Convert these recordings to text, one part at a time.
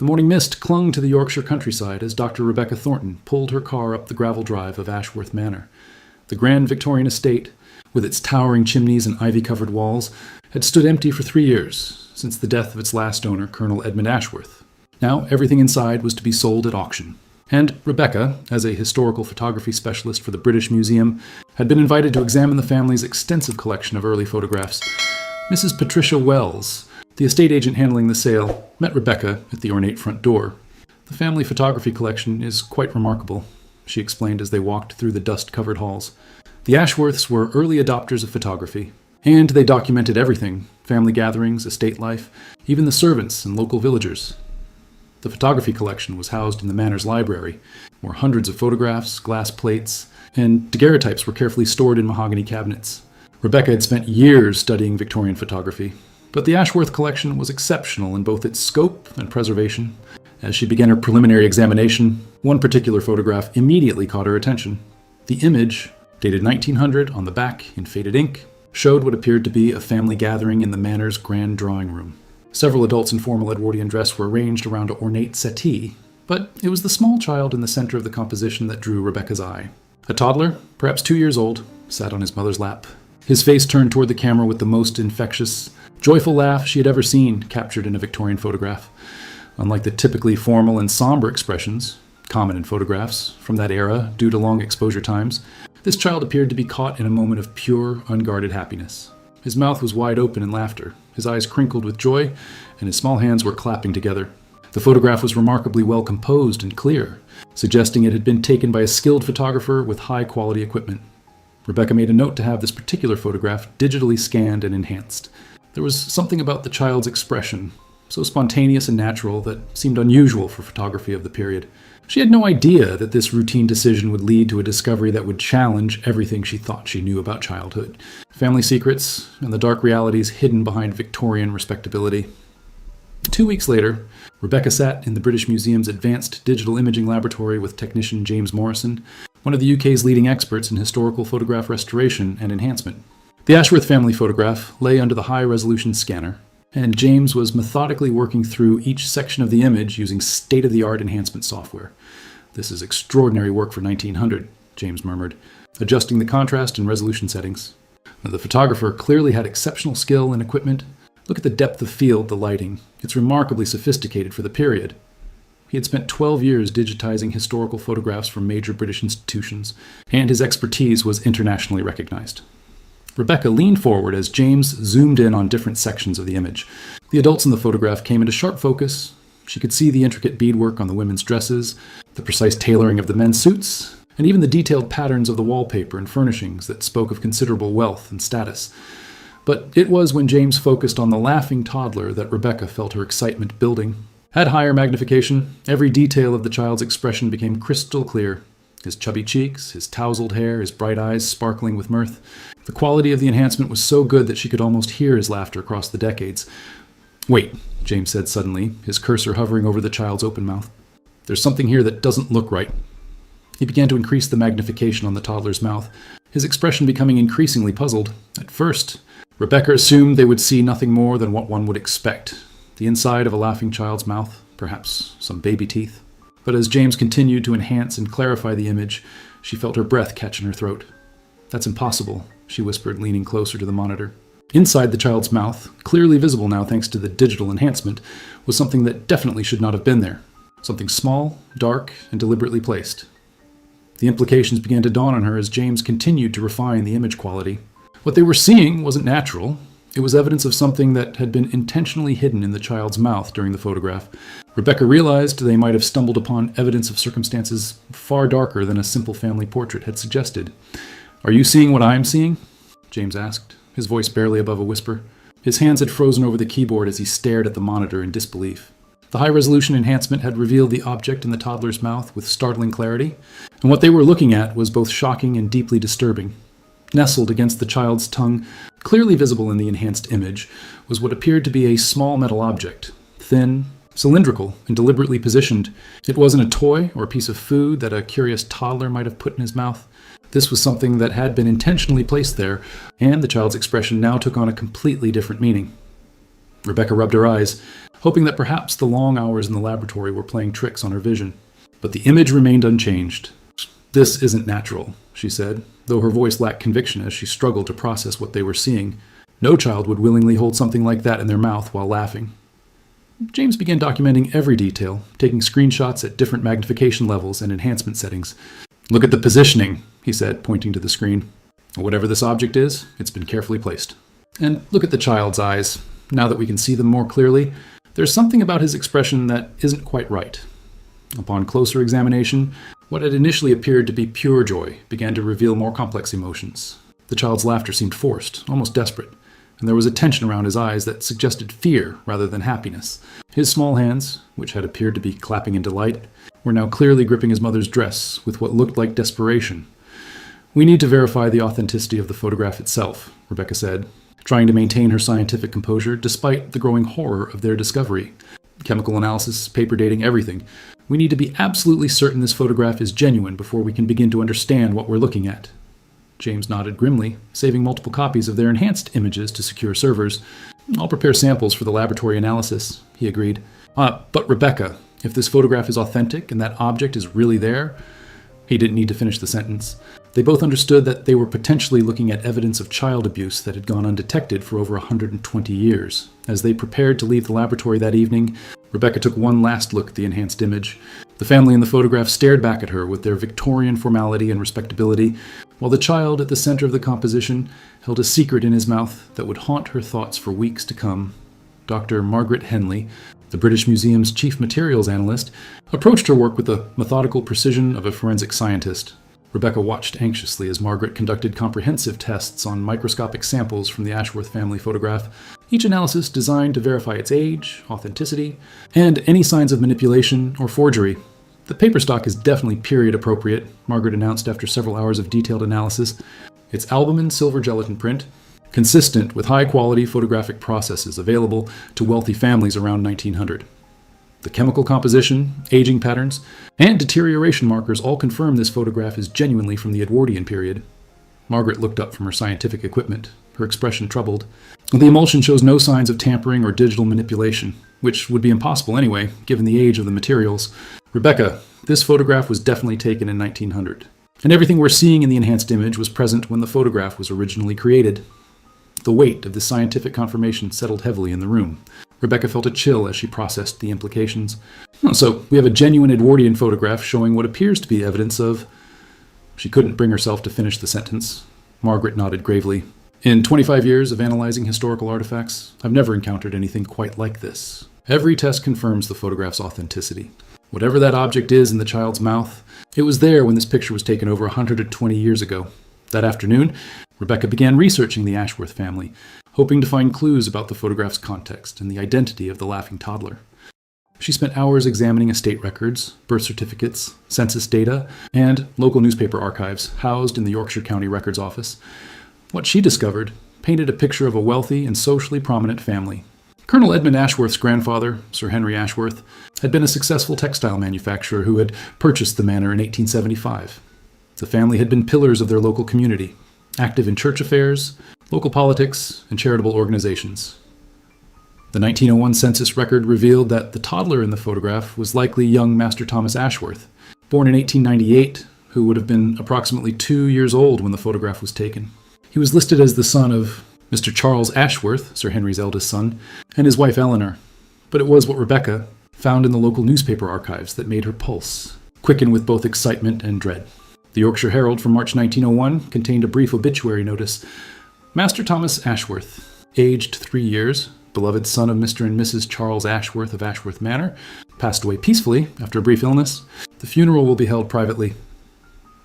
The morning mist clung to the Yorkshire countryside as Dr. Rebecca Thornton pulled her car up the gravel drive of Ashworth Manor. The grand Victorian estate, with its towering chimneys and ivy-covered walls, had stood empty for 3 years, since the death of its last owner, Colonel Edmund Ashworth. Now everything inside was to be sold at auction. And Rebecca, as a historical photography specialist for the British Museum, had been invited to examine the family's extensive collection of early photographs. Mrs. Patricia Wells, the estate agent handling the sale, met Rebecca at the ornate front door. "The family photography collection is quite remarkable," she explained as they walked through the dust-covered halls. The Ashworths were early adopters of photography, and they documented everything: family gatherings, estate life, even the servants and local villagers. The photography collection was housed in the manor's library, where hundreds of photographs, glass plates, and daguerreotypes were carefully stored in mahogany cabinets. Rebecca had spent years studying Victorian photography, but the Ashworth collection was exceptional in both its scope and preservation. As she began her preliminary examination, one particular photograph immediately caught her attention. The image, dated 1900 on the back in faded ink, showed what appeared to be a family gathering in the manor's grand drawing room. Several adults in formal Edwardian dress were arranged around an ornate settee, but it was the small child in the center of the composition that drew Rebecca's eye. A toddler, perhaps 2 years old, sat on his mother's lap. His face turned toward the camera with the most infectious, joyful laugh she had ever seen captured in a Victorian photograph. Unlike the typically formal and somber expressions common in photographs from that era due to long exposure times, this child appeared to be caught in a moment of pure, unguarded happiness. His mouth was wide open in laughter, his eyes crinkled with joy, and his small hands were clapping together. The photograph was remarkably well composed and clear, suggesting it had been taken by a skilled photographer with high-quality equipment. Rebecca made a note to have this particular photograph digitally scanned and enhanced. There was something about the child's expression, so spontaneous and natural, that seemed unusual for photography of the period. She had no idea that this routine decision would lead to a discovery that would challenge everything she thought she knew about childhood, family secrets, and the dark realities hidden behind Victorian respectability. 2 weeks later, Rebecca sat in the British Museum's Advanced Digital Imaging Laboratory with technician James Morrison, one of the UK's leading experts in historical photograph restoration and enhancement. The Ashworth family photograph lay under the high-resolution scanner, and James was methodically working through each section of the image using state-of-the-art enhancement software. "This is extraordinary work for 1900, James murmured, adjusting the contrast and resolution settings. The photographer clearly had exceptional skill and equipment. Look at the depth of field, the lighting. It's remarkably sophisticated for the period." He had spent 12 years digitizing historical photographs from major British institutions, and his expertise was internationally recognized. Rebecca leaned forward as James zoomed in on different sections of the image. The adults in the photograph came into sharp focus. She could see the intricate beadwork on the women's dresses, the precise tailoring of the men's suits, and even the detailed patterns of the wallpaper and furnishings that spoke of considerable wealth and status. But it was when James focused on the laughing toddler that Rebecca felt her excitement building. At higher magnification, every detail of the child's expression became crystal clear. His chubby cheeks, his tousled hair, his bright eyes sparkling with mirth. The quality of the enhancement was so good that she could almost hear his laughter across the decades. "Wait," James said suddenly, his cursor hovering over the child's open mouth. "There's something here that doesn't look right." He began to increase the magnification on the toddler's mouth, his expression becoming increasingly puzzled. At first, Rebecca assumed they would see nothing more than what one would expect: the inside of a laughing child's mouth, perhaps some baby teeth. But as James continued to enhance and clarify the image, she felt her breath catch in her throat. "That's impossible," she whispered, leaning closer to the monitor. Inside the child's mouth, clearly visible now thanks to the digital enhancement, was something that definitely should not have been there. Something small, dark, and deliberately placed. The implications began to dawn on her as James continued to refine the image quality. What they were seeing wasn't natural. It was evidence of something that had been intentionally hidden in the child's mouth during the photograph. Rebecca realized they might have stumbled upon evidence of circumstances far darker than a simple family portrait had suggested. "Are you seeing what I'm seeing?" James asked, his voice barely above a whisper. His hands had frozen over the keyboard as he stared at the monitor in disbelief. The high-resolution enhancement had revealed the object in the toddler's mouth with startling clarity, and what they were looking at was both shocking and deeply disturbing. Nestled against the child's tongue, clearly visible in the enhanced image, was what appeared to be a small metal object, thin, cylindrical, and deliberately positioned. It wasn't a toy or a piece of food that a curious toddler might have put in his mouth. This was something that had been intentionally placed there, and the child's expression now took on a completely different meaning. Rebecca rubbed her eyes. hoping that perhaps the long hours in the laboratory were playing tricks on her vision. But the image remained unchanged. "This isn't natural," she said, though her voice lacked conviction as she struggled to process what they were seeing. No child would willingly hold something like that in their mouth while laughing. James began documenting every detail, taking screenshots at different magnification levels and enhancement settings. "Look at the positioning," he said, pointing to the screen. "Whatever this object is, it's been carefully placed. And look at the child's eyes. Now that we can see them more clearly, there's something about his expression that isn't quite right." Upon closer examination, what had initially appeared to be pure joy began to reveal more complex emotions. The child's laughter seemed forced, almost desperate, and there was a tension around his eyes that suggested fear rather than happiness. His small hands, which had appeared to be clapping in delight, were now clearly gripping his mother's dress with what looked like desperation. "We need to verify the authenticity of the photograph itself," Rebecca said, trying to maintain her scientific composure despite the growing horror of their discovery. "Chemical analysis, paper dating, everything. We need to be absolutely certain this photograph is genuine before we can begin to understand what we're looking at." James nodded grimly, saving multiple copies of their enhanced images to secure servers. "I'll prepare samples for the laboratory analysis," he agreed. But Rebecca, if this photograph is authentic and that object is really there..." He didn't need to finish the sentence. They both understood that they were potentially looking at evidence of child abuse that had gone undetected for over 120 years. As they prepared to leave the laboratory that evening, Rebecca took one last look at the enhanced image. The family in the photograph stared back at her with their Victorian formality and respectability, while the child at the center of the composition held a secret in his mouth that would haunt her thoughts for weeks to come. Dr. Margaret Henley, the British Museum's chief materials analyst, approached her work with the methodical precision of a forensic scientist. Rebecca watched anxiously as Margaret conducted comprehensive tests on microscopic samples from the Ashworth family photograph, each analysis designed to verify its age, authenticity, and any signs of manipulation or forgery. "The paper stock is definitely period appropriate," Margaret announced after several hours of detailed analysis. "It's albumin silver gelatin print, consistent with high-quality photographic processes available to wealthy families around 1900. The chemical composition, aging patterns, and deterioration markers all confirm this photograph is genuinely from the Edwardian period." Margaret looked up from her scientific equipment, her expression troubled. "The emulsion shows no signs of tampering or digital manipulation, which would be impossible anyway, given the age of the materials. Rebecca, this photograph was definitely taken in 1900, and everything we're seeing in the enhanced image was present when the photograph was originally created." The weight of the scientific confirmation settled heavily in the room. Rebecca felt a chill as she processed the implications. "So, we have a genuine Edwardian photograph showing what appears to be evidence of..." She couldn't bring herself to finish the sentence. Margaret nodded gravely. "In 25 years of analyzing historical artifacts, I've never encountered anything quite like this. Every test confirms the photograph's authenticity. Whatever that object is in the child's mouth, it was there when this picture was taken over 120 years ago." That afternoon, Rebecca began researching the Ashworth family, hoping to find clues about the photograph's context and the identity of the laughing toddler. She spent hours examining estate records, birth certificates, census data, and local newspaper archives housed in the Yorkshire County Records Office. What she discovered painted a picture of a wealthy and socially prominent family. Colonel Edmund Ashworth's grandfather, Sir Henry Ashworth, had been a successful textile manufacturer who had purchased the manor in 1875. The family had been pillars of their local community, active in church affairs, local politics, and charitable organizations. The 1901 census record revealed that the toddler in the photograph was likely young Master Thomas Ashworth, born in 1898, who would have been approximately 2 years old when the photograph was taken. He was listed as the son of Mr. Charles Ashworth, Sir Henry's eldest son, and his wife Eleanor. But it was what Rebecca found in the local newspaper archives that made her pulse quicken with both excitement and dread. The Yorkshire Herald from March 1901 contained a brief obituary notice. "Master Thomas Ashworth, aged 3 years, beloved son of Mr. and Mrs. Charles Ashworth of Ashworth Manor, passed away peacefully after a brief illness. The funeral will be held privately."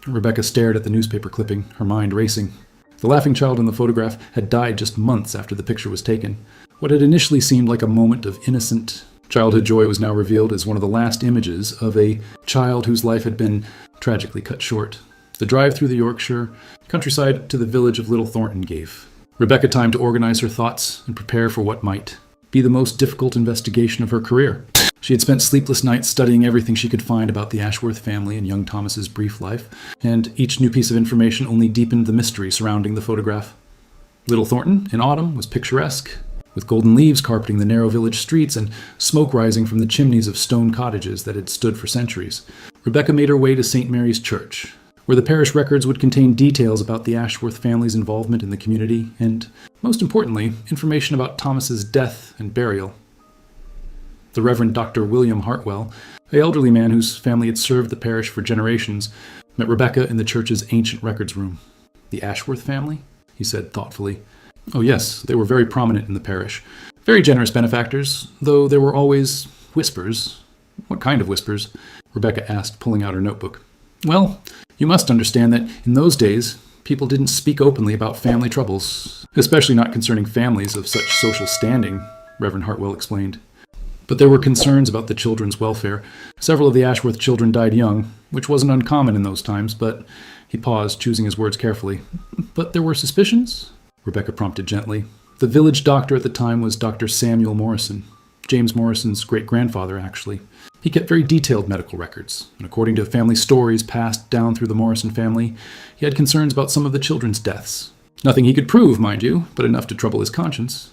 Rebecca stared at the newspaper clipping, her mind racing. The laughing child in the photograph had died just months after the picture was taken. What had initially seemed like a moment of innocent childhood joy was now revealed as one of the last images of a child whose life had been tragically cut short. The drive through the Yorkshire countryside to the village of Little Thornton gave Rebecca time to organize her thoughts and prepare for what might be the most difficult investigation of her career. She had spent sleepless nights studying everything she could find about the Ashworth family and young Thomas's brief life, and each new piece of information only deepened the mystery surrounding the photograph. Little Thornton, in autumn, was picturesque. with golden leaves carpeting the narrow village streets and smoke rising from the chimneys of stone cottages that had stood for centuries. Rebecca made her way to St. Mary's Church, where the parish records would contain details about the Ashworth family's involvement in the community and, most importantly, information about Thomas's death and burial. The Reverend Dr. William Hartwell, an elderly man whose family had served the parish for generations, met Rebecca in the church's ancient records room. "The Ashworth family?" he said thoughtfully. "Oh yes, they were very prominent in the parish. Very generous benefactors, though there were always whispers." "What kind of whispers?" Rebecca asked, pulling out her notebook. "Well, you must understand that in those days, people didn't speak openly about family troubles, especially not concerning families of such social standing," Reverend Hartwell explained. "But there were concerns about the children's welfare. Several of the Ashworth children died young, which wasn't uncommon in those times, but..." He paused, choosing his words carefully. "But there were suspicions?" Rebecca prompted gently. "The village doctor at the time was Dr. Samuel Morrison, James Morrison's great-grandfather, actually. He kept very detailed medical records, and according to family stories passed down through the Morrison family, he had concerns about some of the children's deaths. Nothing he could prove, mind you, but enough to trouble his conscience."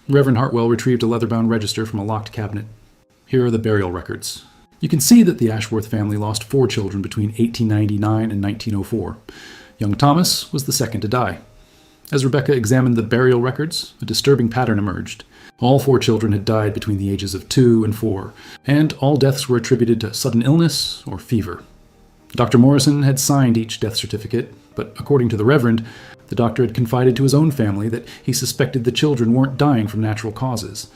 Reverend Hartwell retrieved a leather-bound register from a locked cabinet. "Here are the burial records. You can see that the Ashworth family lost 4 children between 1899 and 1904. Young Thomas was the second to die. As Rebecca examined the burial records, a disturbing pattern emerged. All 4 children had died between the ages of 2 and 4, and all deaths were attributed to sudden illness or fever. Dr. Morrison had signed each death certificate, but according to the Reverend, the doctor had confided to his own family that he suspected the children weren't dying from natural causes.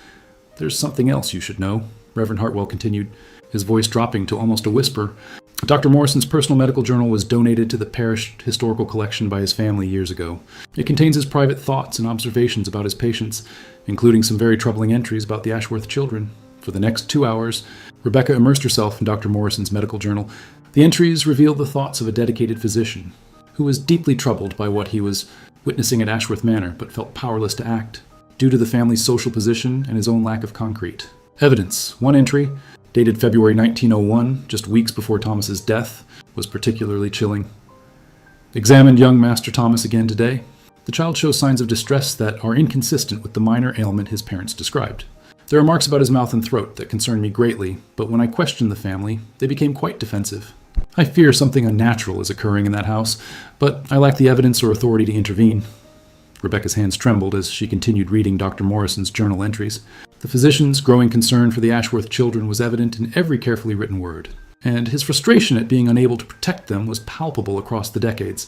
"There's something else you should know," Reverend Hartwell continued, his voice dropping to almost a whisper. "Dr. Morrison's personal medical journal was donated to the parish historical collection by his family years ago. It contains his private thoughts and observations about his patients, including some very troubling entries about the Ashworth children." For the next 2 hours, Rebecca immersed herself in Dr. Morrison's medical journal. The entries revealed the thoughts of a dedicated physician, who was deeply troubled by what he was witnessing at Ashworth Manor, but felt powerless to act, due to the family's social position and his own lack of concrete evidence. One entry, dated February 1901, just weeks before Thomas's death, was particularly chilling. "Examined young Master Thomas again today. The child shows signs of distress that are inconsistent with the minor ailment his parents described. There are marks about his mouth and throat that concern me greatly, but when I questioned the family, they became quite defensive. I fear something unnatural is occurring in that house, but I lack the evidence or authority to intervene." Rebecca's hands trembled as she continued reading Dr. Morrison's journal entries. The physician's growing concern for the Ashworth children was evident in every carefully written word, and his frustration at being unable to protect them was palpable across the decades.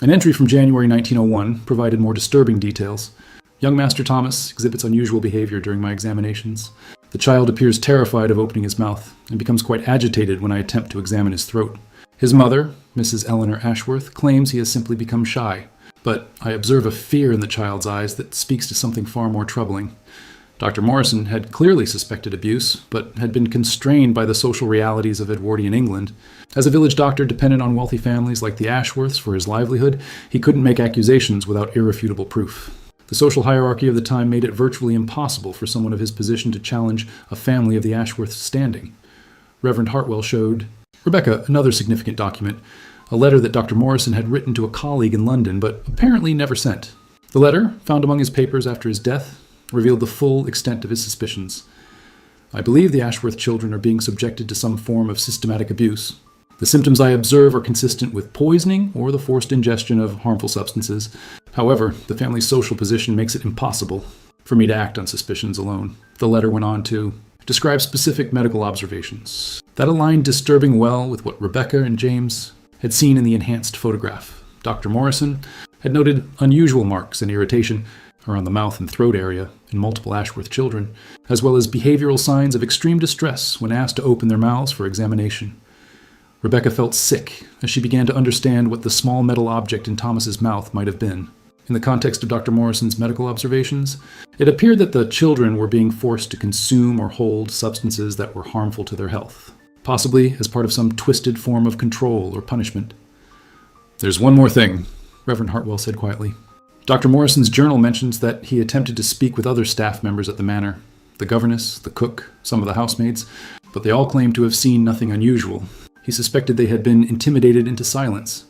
An entry from January 1901 provided more disturbing details. "Young Master Thomas exhibits unusual behavior during my examinations. The child appears terrified of opening his mouth and becomes quite agitated when I attempt to examine his throat. His mother, Mrs. Eleanor Ashworth, claims he has simply become shy, but I observe a fear in the child's eyes that speaks to something far more troubling. Dr. Morrison had clearly suspected abuse, but had been constrained by the social realities of Edwardian England. As a village doctor dependent on wealthy families like the Ashworths for his livelihood, he couldn't make accusations without irrefutable proof. The social hierarchy of the time made it virtually impossible for someone of his position to challenge a family of the Ashworths' standing." Reverend Hartwell showed Rebecca another significant document, a letter that Dr. Morrison had written to a colleague in London, but apparently never sent. The letter, found among his papers after his death, revealed the full extent of his suspicions. "I believe the Ashworth children are being subjected to some form of systematic abuse. The symptoms I observe are consistent with poisoning or the forced ingestion of harmful substances. However, the family's social position makes it impossible for me to act on suspicions alone." The letter went on to describe specific medical observations that aligned disturbing well with what Rebecca and James had seen in the enhanced photograph. Dr. Morrison had noted unusual marks and irritation around the mouth and throat area in multiple Ashworth children, as well as behavioral signs of extreme distress when asked to open their mouths for examination. Rebecca felt sick as she began to understand what the small metal object in Thomas's mouth might have been. In the context of Dr. Morrison's medical observations, it appeared that the children were being forced to consume or hold substances that were harmful to their health, possibly as part of some twisted form of control or punishment. "There's one more thing," Reverend Hartwell said quietly. Dr. Morrison's journal mentions that he attempted to speak with other staff members at the manor, the governess, the cook, some of the housemaids, but they all claimed to have seen nothing unusual. He suspected they had been intimidated into silence.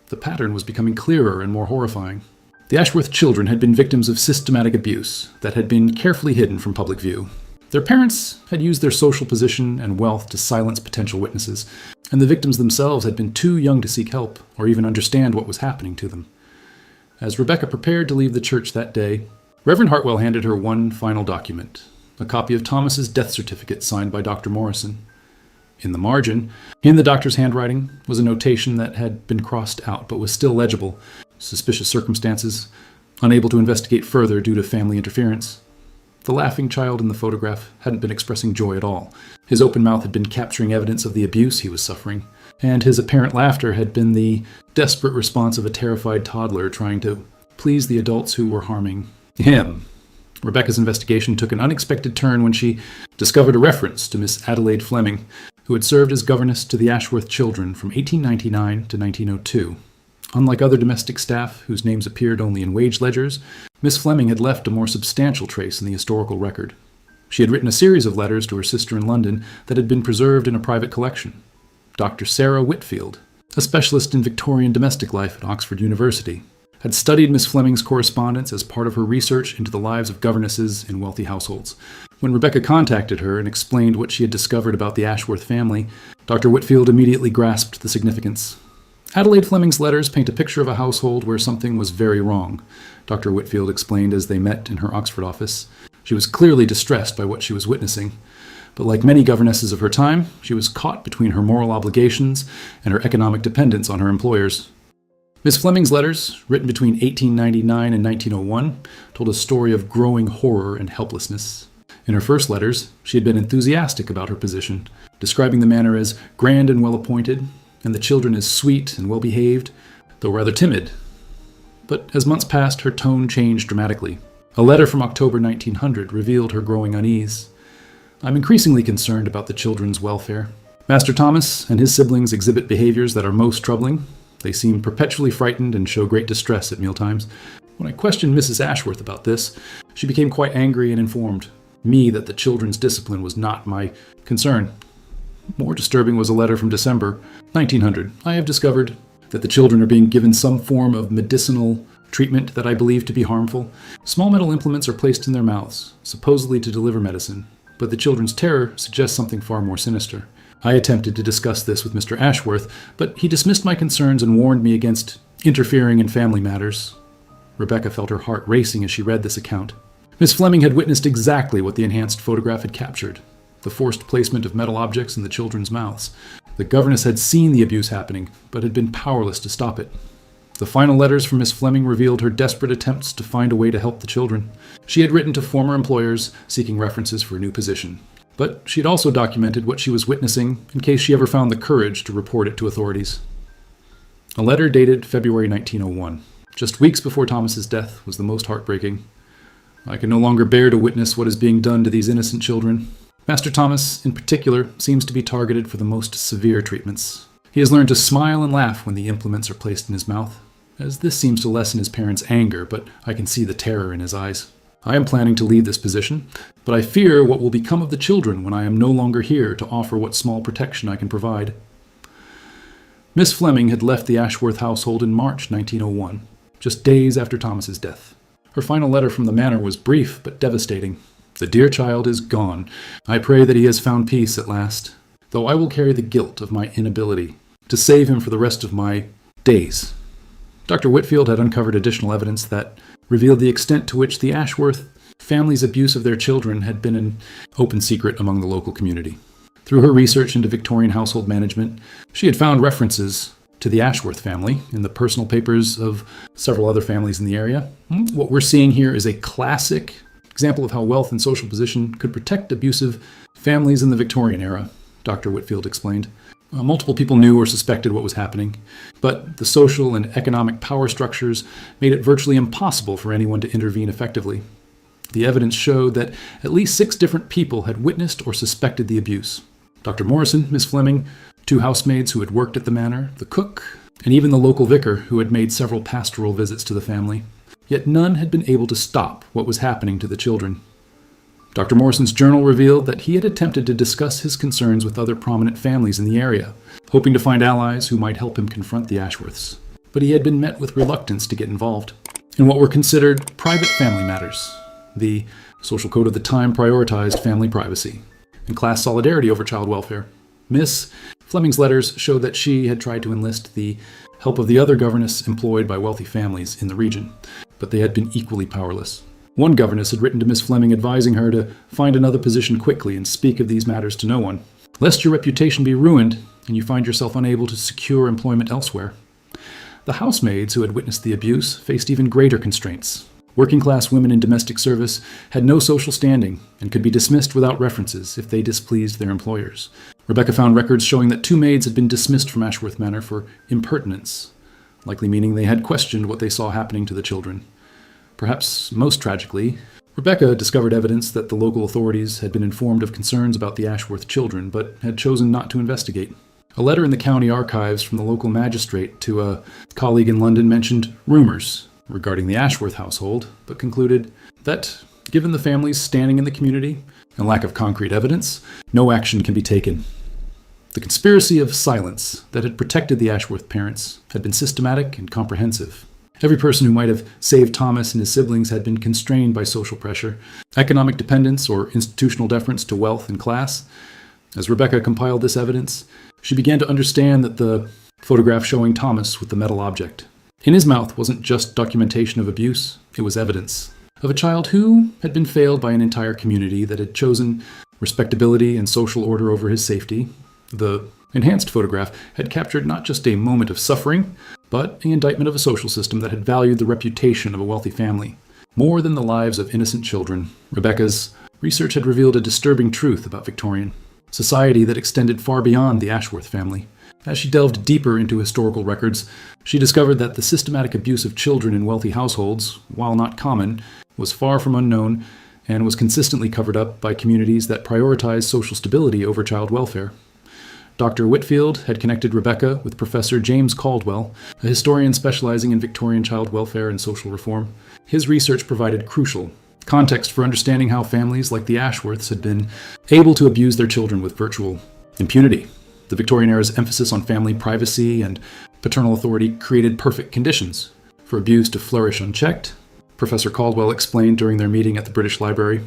The pattern was becoming clearer and more horrifying. The Ashworth children had been victims of systematic abuse that had been carefully hidden from public view. Their parents had used their social position and wealth to silence potential witnesses, and the victims themselves had been too young to seek help or even understand what was happening to them. As Rebecca prepared to leave the church that day, Reverend Hartwell handed her one final document, a copy of Thomas's death certificate signed by Dr. Morrison. In the margin, in the doctor's handwriting, was a notation that had been crossed out but was still legible. Suspicious circumstances, unable to investigate further due to family interference. The laughing child in the photograph hadn't been expressing joy at all. His open mouth had been capturing evidence of the abuse he was suffering, and his apparent laughter had been the desperate response of a terrified toddler trying to please the adults who were harming him. Rebecca's investigation took an unexpected turn when she discovered a reference to Miss Adelaide Fleming, who had served as governess to the Ashworth children from 1899 to 1902. Unlike other domestic staff, whose names appeared only in wage ledgers, Miss Fleming had left a more substantial trace in the historical record. She had written a series of letters to her sister in London that had been preserved in a private collection. Dr. Sarah Whitfield, a specialist in Victorian domestic life at Oxford University, had studied Miss Fleming's correspondence as part of her research into the lives of governesses in wealthy households. When Rebecca contacted her and explained what she had discovered about the Ashworth family, Dr. Whitfield immediately grasped the significance. Adelaide Fleming's letters paint a picture of a household where something was very wrong, Dr. Whitfield explained as they met in her Oxford office. She was clearly distressed by what she was witnessing, but like many governesses of her time, she was caught between her moral obligations and her economic dependence on her employers. Miss Fleming's letters, written between 1899 and 1901, told a story of growing horror and helplessness. In her first letters, she had been enthusiastic about her position, describing the manor as grand and well-appointed, and the children as sweet and well-behaved, though rather timid. But as months passed, her tone changed dramatically. A letter from October 1900 revealed her growing unease. "I'm increasingly concerned about the children's welfare. Master Thomas and his siblings exhibit behaviors that are most troubling. They seem perpetually frightened and show great distress at mealtimes. When I questioned Mrs. Ashworth about this, she became quite angry and informed me that the children's discipline was not my concern. More disturbing was a letter from December 1900. I have discovered that the children are being given some form of medicinal treatment that I believe to be harmful. Small metal implements are placed in their mouths, supposedly to deliver medicine, but the children's terror suggests something far more sinister. I attempted to discuss this with Mr. Ashworth, but he dismissed my concerns and warned me against interfering in family matters." Rebecca felt her heart racing as she read this account. Miss Fleming had witnessed exactly what the enhanced photograph had captured: the forced placement of metal objects in the children's mouths. The governess had seen the abuse happening, but had been powerless to stop it. The final letters from Miss Fleming revealed her desperate attempts to find a way to help the children. She had written to former employers seeking references for a new position. But she had also documented what she was witnessing in case she ever found the courage to report it to authorities. A letter dated February 1901, just weeks before Thomas's death, was the most heartbreaking. "I can no longer bear to witness what is being done to these innocent children. Master Thomas, in particular, seems to be targeted for the most severe treatments. He has learned to smile and laugh when the implements are placed in his mouth, as this seems to lessen his parents' anger, but I can see the terror in his eyes. I am planning to leave this position, but I fear what will become of the children when I am no longer here to offer what small protection I can provide." Miss Fleming had left the Ashworth household in March 1901, just days after Thomas's death. Her final letter from the manor was brief but devastating. "The dear child is gone. I pray that he has found peace at last, though I will carry the guilt of my inability to save him for the rest of my days." Dr. Whitfield had uncovered additional evidence that revealed the extent to which the Ashworth family's abuse of their children had been an open secret among the local community. Through her research into Victorian household management, she had found references to the Ashworth family in the personal papers of several other families in the area. What we're seeing here is a classic example of how wealth and social position could protect abusive families in the Victorian era, Dr. Whitfield explained. Multiple people knew or suspected what was happening, but the social and economic power structures made it virtually impossible for anyone to intervene effectively. The evidence showed that at least 6 different people had witnessed or suspected the abuse. Dr. Morrison, Miss Fleming, 2 housemaids who had worked at the manor, the cook, and even the local vicar who had made several pastoral visits to the family. Yet none had been able to stop what was happening to the children. Dr. Morrison's journal revealed that he had attempted to discuss his concerns with other prominent families in the area, hoping to find allies who might help him confront the Ashworths. But he had been met with reluctance to get involved. in what were considered private family matters. The social code of the time prioritized family privacy and class solidarity over child welfare. Miss Fleming's letters showed that she had tried to enlist the help of the other governesses employed by wealthy families in the region, but they had been equally powerless. One governess had written to Miss Fleming advising her to find another position quickly and speak of these matters to no one, lest your reputation be ruined and you find yourself unable to secure employment elsewhere. The housemaids who had witnessed the abuse faced even greater constraints. Working-class women in domestic service had no social standing and could be dismissed without references if they displeased their employers. Rebecca found records showing that 2 maids had been dismissed from Ashworth Manor for impertinence, likely meaning they had questioned what they saw happening to the children. Perhaps most tragically, Rebecca discovered evidence that the local authorities had been informed of concerns about the Ashworth children, but had chosen not to investigate. A letter in the county archives from the local magistrate to a colleague in London mentioned rumors regarding the Ashworth household, but concluded that, given the family's standing in the community and lack of concrete evidence, no action can be taken. The conspiracy of silence that had protected the Ashworth parents had been systematic and comprehensive. Every person who might have saved Thomas and his siblings had been constrained by social pressure, economic dependence, or institutional deference to wealth and class. As Rebecca compiled this evidence, she began to understand that the photograph showing Thomas with the metal object in his mouth wasn't just documentation of abuse, it was evidence of a child who had been failed by an entire community that had chosen respectability and social order over his safety. The enhanced photograph had captured not just a moment of suffering, but an indictment of a social system that had valued the reputation of a wealthy family more than the lives of innocent children. Rebecca's research had revealed a disturbing truth about Victorian society that extended far beyond the Ashworth family. As she delved deeper into historical records, she discovered that the systematic abuse of children in wealthy households, while not common, was far from unknown and was consistently covered up by communities that prioritized social stability over child welfare. Dr. Whitfield had connected Rebecca with Professor James Caldwell, a historian specializing in Victorian child welfare and social reform. His research provided crucial context for understanding how families like the Ashworths had been able to abuse their children with virtual impunity. The Victorian era's emphasis on family privacy and paternal authority created perfect conditions for abuse to flourish unchecked. Professor Caldwell explained during their meeting at the British Library,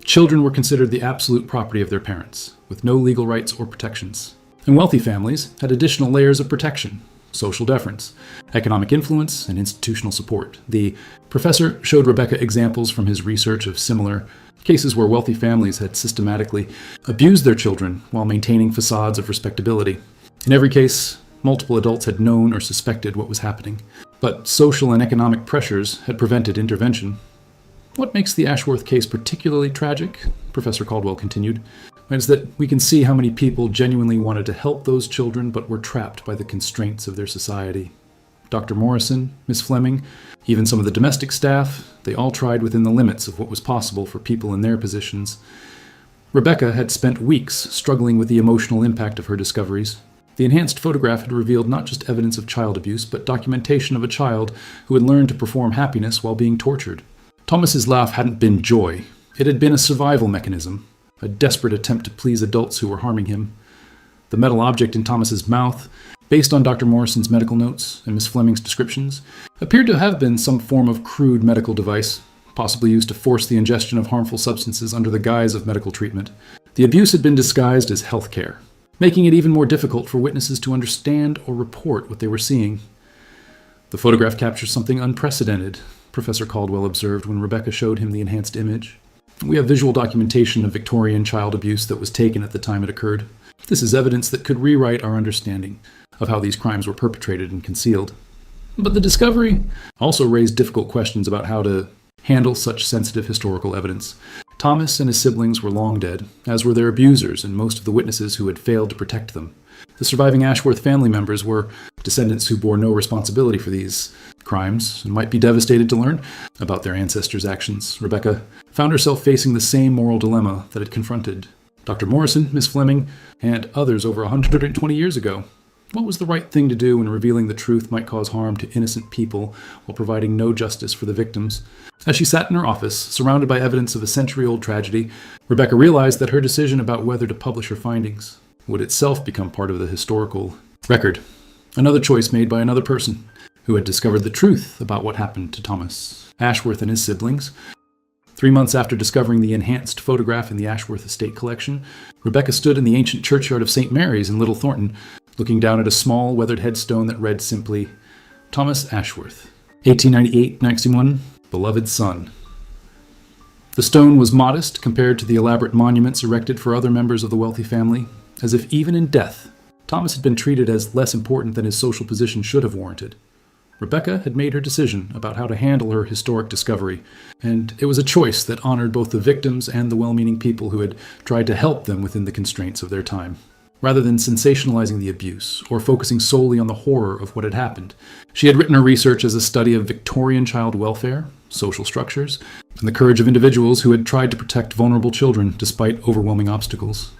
children were considered the absolute property of their parents, with no legal rights or protections. And wealthy families had additional layers of protection, social deference, economic influence, and institutional support. The professor showed Rebecca examples from his research of similar cases where wealthy families had systematically abused their children while maintaining facades of respectability. In every case, multiple adults had known or suspected what was happening, but social and economic pressures had prevented intervention. What makes the Ashworth case particularly tragic, Professor Caldwell continued, is that we can see how many people genuinely wanted to help those children but were trapped by the constraints of their society. Dr. Morrison, Miss Fleming, even some of the domestic staff, they all tried within the limits of what was possible for people in their positions. Rebecca had spent weeks struggling with the emotional impact of her discoveries. The enhanced photograph had revealed not just evidence of child abuse, but documentation of a child who had learned to perform happiness while being tortured. Thomas's laugh hadn't been joy. It had been a survival mechanism, a desperate attempt to please adults who were harming him. The metal object in Thomas's mouth, based on Dr. Morrison's medical notes and Miss Fleming's descriptions, appeared to have been some form of crude medical device, possibly used to force the ingestion of harmful substances under the guise of medical treatment. The abuse had been disguised as health care, making it even more difficult for witnesses to understand or report what they were seeing. The photograph captures something unprecedented, Professor Caldwell observed when Rebecca showed him the enhanced image. We have visual documentation of Victorian child abuse that was taken at the time it occurred. This is evidence that could rewrite our understanding of how these crimes were perpetrated and concealed. But the discovery also raised difficult questions about how to handle such sensitive historical evidence. Thomas and his siblings were long dead, as were their abusers and most of the witnesses who had failed to protect them. The surviving Ashworth family members were descendants who bore no responsibility for these crimes and might be devastated to learn about their ancestors' actions. Rebecca found herself facing the same moral dilemma that had confronted Dr. Morrison, Miss Fleming, and others over 120 years ago. What was the right thing to do when revealing the truth might cause harm to innocent people while providing no justice for the victims? As she sat in her office, surrounded by evidence of a century-old tragedy, Rebecca realized that her decision about whether to publish her findings would itself become part of the historical record. Another choice made by another person who had discovered the truth about what happened to Thomas Ashworth and his siblings. 3 months after discovering the enhanced photograph in the Ashworth estate collection, Rebecca stood in the ancient churchyard of St. Mary's in Little Thornton, looking down at a small, weathered headstone that read simply, Thomas Ashworth, 1898-91, beloved son. The stone was modest compared to the elaborate monuments erected for other members of the wealthy family, as if even in death, Thomas had been treated as less important than his social position should have warranted. Rebecca had made her decision about how to handle her historic discovery, and it was a choice that honored both the victims and the well-meaning people who had tried to help them within the constraints of their time. Rather than sensationalizing the abuse or focusing solely on the horror of what had happened, she had written her research as a study of Victorian child welfare, social structures, and the courage of individuals who had tried to protect vulnerable children despite overwhelming obstacles.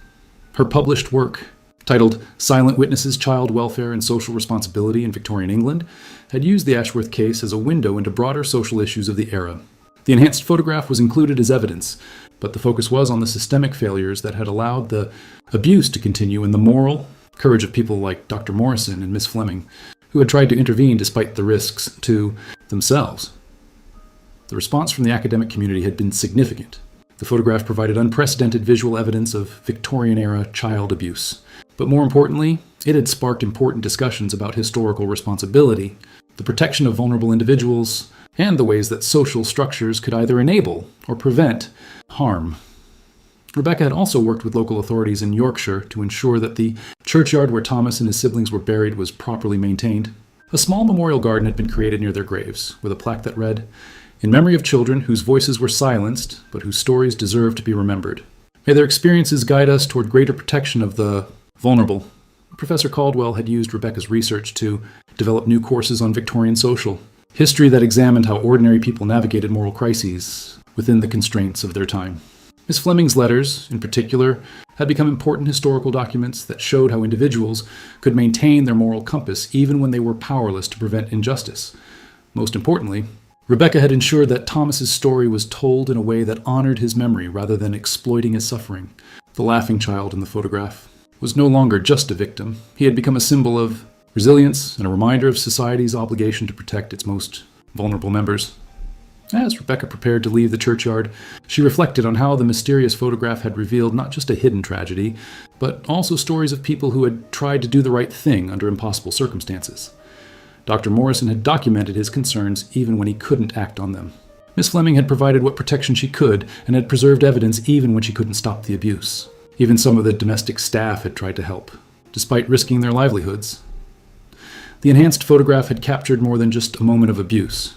Her published work, titled Silent Witnesses, Child Welfare and Social Responsibility in Victorian England, had used the Ashworth case as a window into broader social issues of the era. The enhanced photograph was included as evidence, but the focus was on the systemic failures that had allowed the abuse to continue and the moral courage of people like Dr. Morrison and Miss Fleming, who had tried to intervene despite the risks to themselves. The response from the academic community had been significant. The photograph provided unprecedented visual evidence of Victorian-era child abuse. But more importantly, it had sparked important discussions about historical responsibility, the protection of vulnerable individuals, and the ways that social structures could either enable or prevent harm. Rebecca had also worked with local authorities in Yorkshire to ensure that the churchyard where Thomas and his siblings were buried was properly maintained. A small memorial garden had been created near their graves, with a plaque that read, "In memory of children whose voices were silenced, but whose stories deserve to be remembered. May their experiences guide us toward greater protection of the vulnerable." Professor Caldwell had used Rebecca's research to develop new courses on Victorian social history that examined how ordinary people navigated moral crises within the constraints of their time. Miss Fleming's letters, in particular, had become important historical documents that showed how individuals could maintain their moral compass even when they were powerless to prevent injustice. Most importantly, Rebecca had ensured that Thomas's story was told in a way that honored his memory rather than exploiting his suffering. The laughing child in the photograph was no longer just a victim. He had become a symbol of resilience and a reminder of society's obligation to protect its most vulnerable members. As Rebecca prepared to leave the churchyard, she reflected on how the mysterious photograph had revealed not just a hidden tragedy, but also stories of people who had tried to do the right thing under impossible circumstances. Dr. Morrison had documented his concerns even when he couldn't act on them. Miss Fleming had provided what protection she could and had preserved evidence even when she couldn't stop the abuse. Even some of the domestic staff had tried to help, despite risking their livelihoods. The enhanced photograph had captured more than just a moment of abuse.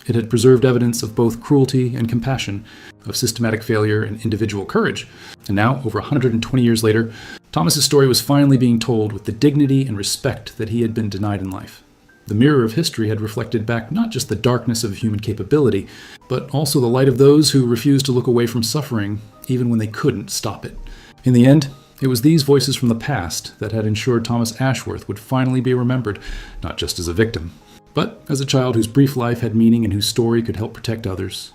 It had preserved evidence of both cruelty and compassion, of systematic failure and individual courage. And now, over 120 years later, Thomas's story was finally being told with the dignity and respect that he had been denied in life. The mirror of history had reflected back not just the darkness of human capability, but also the light of those who refused to look away from suffering, even when they couldn't stop it. In the end, it was these voices from the past that had ensured Thomas Ashworth would finally be remembered, not just as a victim, but as a child whose brief life had meaning and whose story could help protect others.